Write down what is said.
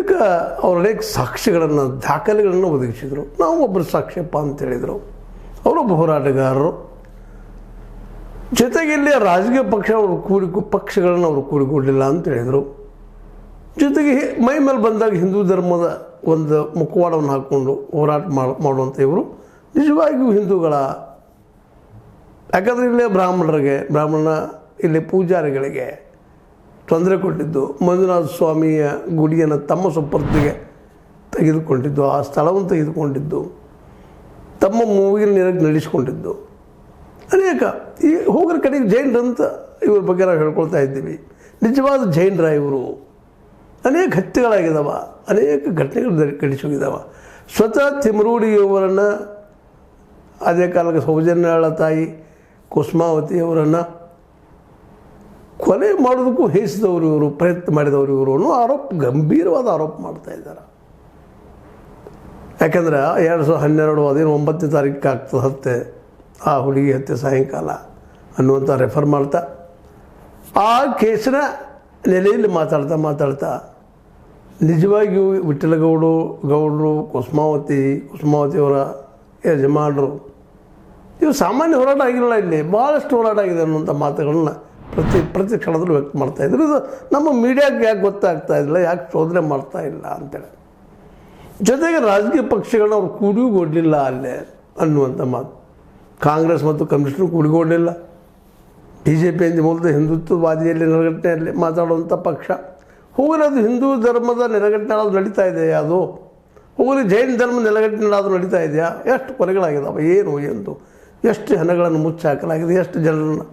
ಇದಕ್ಕೆ ಅವರು ಅನೇಕ ಸಾಕ್ಷ್ಯಗಳನ್ನು ದಾಖಲೆಗಳನ್ನು ಒದಗಿಸಿದರು. ನಾವು ಒಬ್ಬರು ಸಾಕ್ಷ್ಯಪ್ಪ ಅಂತ ಹೇಳಿದರು. ಅವರೊಬ್ಬ ಹೋರಾಟಗಾರರು. ಜೊತೆಗೆ ಇಲ್ಲಿ ರಾಜಕೀಯ ಪಕ್ಷಗಳನ್ನು ಅವರು ಕೂಡಿಕೊಂಡಿಲ್ಲ ಅಂತ ಹೇಳಿದರು. ಜೊತೆಗೆ ಮೈ ಮೇಲೆ ಬಂದಾಗ ಹಿಂದೂ ಧರ್ಮದ ಒಂದು ಮುಖವಾಡವನ್ನು ಹಾಕ್ಕೊಂಡು ಹೋರಾಟ ಮಾಡುವಂಥ ಇವರು ನಿಜವಾಗಿಯೂ ಹಿಂದೂಗಳ, ಯಾಕಂದರೆ ಇಲ್ಲೇ ಬ್ರಾಹ್ಮಣ ಇಲ್ಲಿ ಪೂಜಾರಿಗಳಿಗೆ ತೊಂದರೆ ಕೊಟ್ಟಿದ್ದು, ಮಂಜುನಾಥ ಸ್ವಾಮಿಯ ಗುಡಿಯನ್ನು ತಮ್ಮ ಸುಪರ್ದಿಗೆ ತೆಗೆದುಕೊಂಡಿದ್ದು, ಆ ಸ್ಥಳವನ್ನು ತೆಗೆದುಕೊಂಡಿದ್ದು, ತಮ್ಮ ಮೂವಿಗೆ ನಡೆಸಿಕೊಂಡಿದ್ದು ಅನೇಕ. ಈ ಹೋಗರ ಕಡೆಗೆ ಜೈನರಂತ ಇವ್ರ ಬಗ್ಗೆ ನಾವು ಹೇಳ್ಕೊಳ್ತಾ ಇದ್ದೀವಿ. ನಿಜವಾದ ಜೈನರ ಇವರು. ಅನೇಕ ಹತ್ಯೆಗಳಾಗಿದ್ದಾವೆ, ಅನೇಕ ಘಟನೆಗಳು ಘಟಿಸೋಗಿದ್ದಾವ. ಸ್ವತಃ ತಿಮರೂಡಿಯವರನ್ನು, ಅದೇ ಕಾಲಕ್ಕೆ ಸೌಜನ್ಯಾಳ ತಾಯಿ ಕುಸುಮಾವತಿಯವರನ್ನು ಕೊಲೆ ಮಾಡೋದಕ್ಕೂ ಹೇಸಿದವರು ಇವರು, ಪ್ರಯತ್ನ ಮಾಡಿದವರು ಇವರು ಅನ್ನೋ ಆರೋಪ, ಗಂಭೀರವಾದ ಆರೋಪ ಮಾಡ್ತಾ ಇದ್ದಾರೆ. ಯಾಕಂದ್ರೆ 2012 ಅದೇನು 9ನೇ ತಾರೀಕು ಆಗ್ತದೆ ಹತ್ಯೆ, ಆ ಹುಡುಗಿ ಹತ್ಯೆ ಸಾಯಂಕಾಲ ಅನ್ನುವಂಥ ರೆಫರ್ ಮಾಡ್ತಾ ಆ ಕೇಸಿನ ನೆಲೆಯಲ್ಲಿ ಮಾತಾಡ್ತಾ ನಿಜವಾಗಿಯೂ ವಿಠ್ಠಲಗೌಡರು ಕುಸುಮಾವತಿಯವರ ಯಜಮಾನರು ಇವು ಸಾಮಾನ್ಯ ಹೋರಾಟ ಆಗಿರಲ್ಲ, ಇಲ್ಲಿ ಭಾಳಷ್ಟು ಹೋರಾಟ ಆಗಿದೆ ಅನ್ನುವಂಥ ಮಾತುಗಳನ್ನ ಪ್ರತಿ ಕ್ಷಣದಲ್ಲೂ ವ್ಯಕ್ತ ಮಾಡ್ತಾಯಿದ್ರು. ಇದು ನಮ್ಮ ಮೀಡಿಯಾಕ್ಕೆ ಯಾಕೆ ಗೊತ್ತಾಗ್ತಾ ಇಲ್ಲ, ಯಾಕೆ ಶೋಧನೆ ಮಾಡ್ತಾ ಇಲ್ಲ ಅಂತೇಳಿ. ಜೊತೆಗೆ ರಾಜಕೀಯ ಪಕ್ಷಗಳನ್ನ ಅವ್ರು ಕೂಡಿಗೊಡ್ಲಿಲ್ಲ ಅಲ್ಲೇ ಅನ್ನುವಂಥ ಮಾತು. ಕಾಂಗ್ರೆಸ್ ಮತ್ತು ಕಮ್ಯುನಿಸ್ಟ್ರು ಕೂಡಿಗೊಡ್ಲಿಲ್ಲ. BJP ಮೂಲತಃ ಹಿಂದುತ್ವವಾದಿಯಲ್ಲಿ ನೆಲೆಗಟ್ಟಿನಲ್ಲಿ ಮಾತಾಡುವಂಥ ಪಕ್ಷ. ಹೋಗಲಿ ಅದು ಹಿಂದೂ ಧರ್ಮದ ನೆಲೆಗಟ್ಟಿನಾದ್ರು ನಡೀತಾ ಇದೆಯಾ, ಅದು ಹೋಗಲಿ ಜೈನ ಧರ್ಮ ನೆಲೆಗಟ್ಟಿನಾದ್ರು ನಡೀತಾ ಇದೆಯಾ, ಎಷ್ಟು ಕೊಲೆಗಳಾಗಿದ್ದಾವೆ, ಏನು ಎಂದು ಎಷ್ಟು ಹೆಣಗಳನ್ನು ಮುಚ್ಚಿ ಹಾಕಲಾಗಿದೆ, ಎಷ್ಟು ಜನರನ್ನು